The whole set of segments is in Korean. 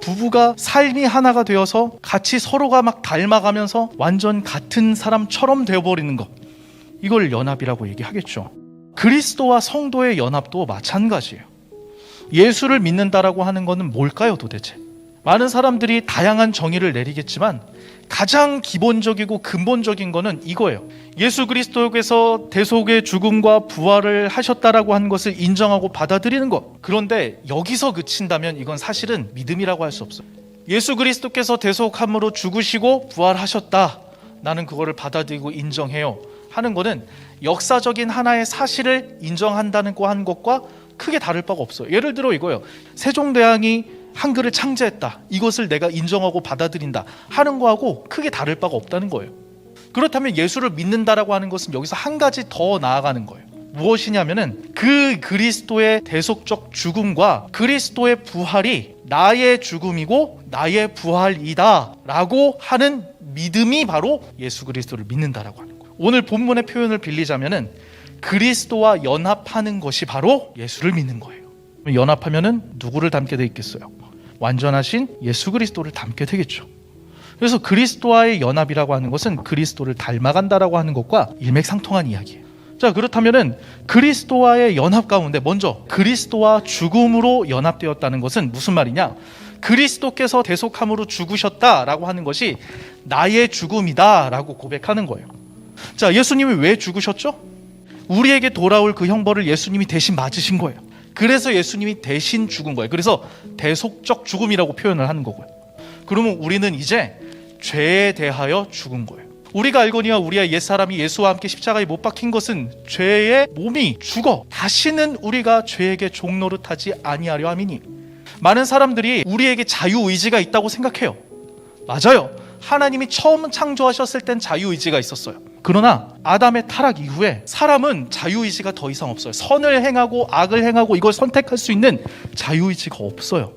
부부가 삶이 하나가 되어서 같이 서로가 막 닮아가면서 완전 같은 사람처럼 되어버리는 것, 이걸 연합이라고 얘기하겠죠. 그리스도와 성도의 연합도 마찬가지예요. 예수를 믿는다라고 하는 것은 뭘까요 도대체? 많은 사람들이 다양한 정의를 내리겠지만 가장 기본적이고 근본적인 거는 이거예요. 예수 그리스도께서 대속의 죽음과 부활을 하셨다라고 하는 것을 인정하고 받아들이는 것. 그런데 여기서 그친다면 이건 사실은 믿음이라고 할 수 없어요. 예수 그리스도께서 대속함으로 죽으시고 부활하셨다, 나는 그거를 받아들이고 인정해요 하는 거는 역사적인 하나의 사실을 인정한다는 거 한 것과 크게 다를 바가 없어요. 예를 들어 이거예요. 세종대왕이 한글을 창제했다, 이것을 내가 인정하고 받아들인다 하는 거하고 크게 다를 바가 없다는 거예요. 그렇다면 예수를 믿는다라고 하는 것은 여기서 한 가지 더 나아가는 거예요. 무엇이냐면은 그 그리스도의 대속적 죽음과 그리스도의 부활이 나의 죽음이고 나의 부활이다 라고 하는 믿음이 바로 예수 그리스도를 믿는다라고 하는 거예요. 오늘 본문의 표현을 빌리자면은 그리스도와 연합하는 것이 바로 예수를 믿는 거예요. 연합하면은 누구를 닮게 돼 있겠어요? 완전하신 예수 그리스도를 닮게 되겠죠. 그래서 그리스도와의 연합이라고 하는 것은 그리스도를 닮아간다라고 하는 것과 일맥상통한 이야기예요. 자, 그렇다면은 그리스도와의 연합 가운데 먼저 그리스도와 죽음으로 연합되었다는 것은 무슨 말이냐? 그리스도께서 대속함으로 죽으셨다라고 하는 것이 나의 죽음이다라고 고백하는 거예요. 자, 예수님이 왜 죽으셨죠? 우리에게 돌아올 그 형벌을 예수님이 대신 맞으신 거예요. 그래서 예수님이 대신 죽은 거예요. 그래서 대속적 죽음이라고 표현을 하는 거고요. 그러면 우리는 이제 죄에 대하여 죽은 거예요. 우리가 알거니와 우리의 옛사람이 예수와 함께 십자가에 못 박힌 것은 죄의 몸이 죽어 다시는 우리가 죄에게 종노릇하지 아니하려 함이니. 많은 사람들이 우리에게 자유의지가 있다고 생각해요. 맞아요. 하나님이 처음 창조하셨을 땐 자유의지가 있었어요. 그러나 아담의 타락 이후에 사람은 자유의지가 더 이상 없어요. 선을 행하고 악을 행하고 이걸 선택할 수 있는 자유의지가 없어요.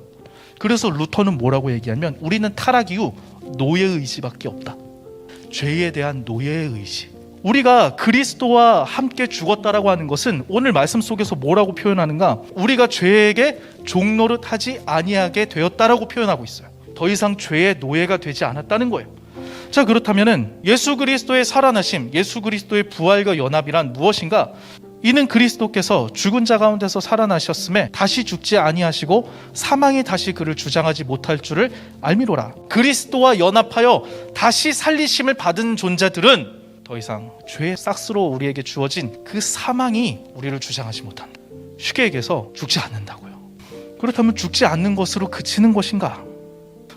그래서 루터는 뭐라고 얘기하면 우리는 타락 이후 노예의지밖에 없다. 죄에 대한 노예의지. 우리가 그리스도와 함께 죽었다라고 하는 것은 오늘 말씀 속에서 뭐라고 표현하는가? 우리가 죄에게 종노릇하지 아니하게 되었다라고 표현하고 있어요. 더 이상 죄의 노예가 되지 않았다는 거예요. 자, 그렇다면은 예수 그리스도의 살아나심, 예수 그리스도의 부활과 연합이란 무엇인가? 이는 그리스도께서 죽은 자 가운데서 살아나셨음에 다시 죽지 아니하시고 사망이 다시 그를 주장하지 못할 줄을 알미로라. 그리스도와 연합하여 다시 살리심을 받은 존재들은 더 이상 죄의 싹스로 우리에게 주어진 그 사망이 우리를 주장하지 못한다. 쉽게 얘기해서 죽지 않는다고요. 그렇다면 죽지 않는 것으로 그치는 것인가?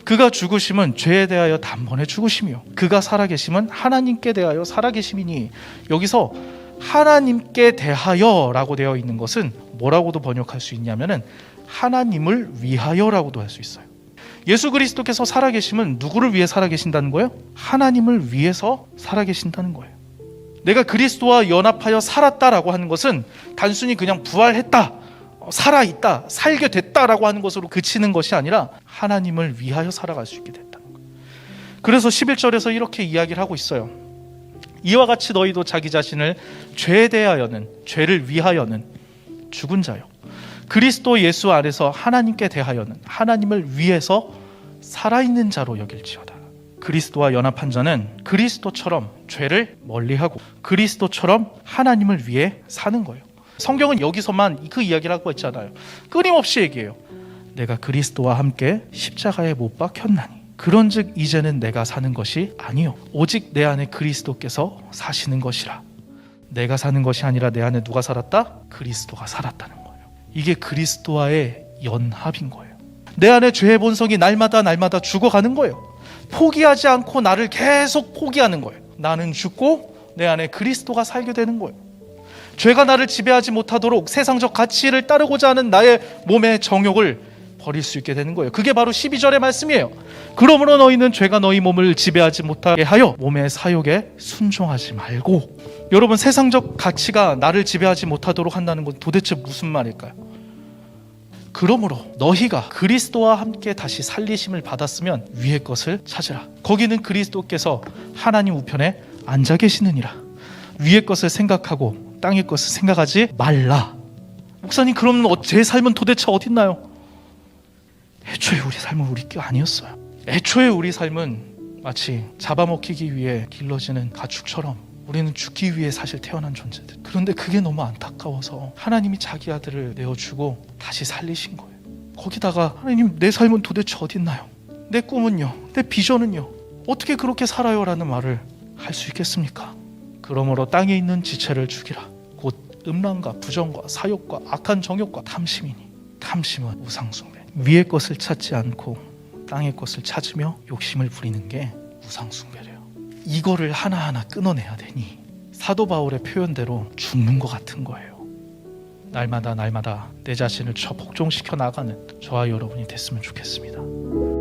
그가 죽으심은 죄에 대하여 단번에 죽으심이요 그가 살아계심은 하나님께 대하여 살아계심이니. 여기서 하나님께 대하여 라고 되어 있는 것은 뭐라고도 번역할 수 있냐면은 하나님을 위하여라고도 할 수 있어요. 예수 그리스도께서 살아계심은 누구를 위해 살아계신다는 거예요? 하나님을 위해서 살아계신다는 거예요. 내가 그리스도와 연합하여 살았다라고 하는 것은 단순히 그냥 부활했다, 살아있다, 살게 됐다라고 하는 것으로 그치는 것이 아니라 하나님을 위하여 살아갈 수 있게 됐다는 거예요. 그래서 11절에서 이렇게 이야기를 하고 있어요. 이와 같이 너희도 자기 자신을 죄에 대하여는, 죄를 위하여는 죽은 자요 그리스도 예수 안에서 하나님께 대하여는 하나님을 위해서 살아있는 자로 여길지어다. 그리스도와 연합한 자는 그리스도처럼 죄를 멀리하고 그리스도처럼 하나님을 위해 사는 거예요. 성경은 여기서만 그 이야기를 하고 있잖아요. 끊임없이 얘기해요. 내가 그리스도와 함께 십자가에 못 박혔나니 그런즉 이제는 내가 사는 것이 아니요 오직 내 안에 그리스도께서 사시는 것이라. 내가 사는 것이 아니라 내 안에 누가 살았다? 그리스도가 살았다는 거예요. 이게 그리스도와의 연합인 거예요. 내 안에 죄의 본성이 날마다 죽어가는 거예요. 포기하지 않고 나를 계속 포기하는 거예요. 나는 죽고 내 안에 그리스도가 살게 되는 거예요. 죄가 나를 지배하지 못하도록 세상적 가치를 따르고자 하는 나의 몸의 정욕을 버릴 수 있게 되는 거예요. 그게 바로 12절의 말씀이에요. 그러므로 너희는 죄가 너희 몸을 지배하지 못하게 하여 몸의 사욕에 순종하지 말고. 여러분, 세상적 가치가 나를 지배하지 못하도록 한다는 건 도대체 무슨 말일까요? 그러므로 너희가 그리스도와 함께 다시 살리심을 받았으면 위의 것을 찾으라. 거기는 그리스도께서 하나님 우편에 앉아 계시느니라. 위의 것을 생각하고 땅의 것을 생각하지 말라. 목사님, 그럼 제 삶은 도대체 어딨나요? 애초에 우리 삶은 우리 게 아니었어요. 애초에 우리 삶은 마치 잡아먹히기 위해 길러지는 가축처럼 우리는 죽기 위해 사실 태어난 존재들. 그런데 그게 너무 안타까워서 하나님이 자기 아들을 내어주고 다시 살리신 거예요. 거기다가 하나님, 내 삶은 도대체 어딨나요? 내 꿈은요? 내 비전은요? 어떻게 그렇게 살아요? 라는 말을 할 수 있겠습니까? 그러므로 땅에 있는 지체를 죽이라. 곧 음란과 부정과 사욕과 악한 정욕과 탐심이니. 탐심은 우상숭배. 위의 것을 찾지 않고 땅의 것을 찾으며 욕심을 부리는 게 우상숭배래요. 이거를 하나하나 끊어내야 되니 사도 바울의 표현대로 죽는 것 같은 거예요. 날마다 내 자신을 복종시켜 나가는 저와 여러분이 됐으면 좋겠습니다.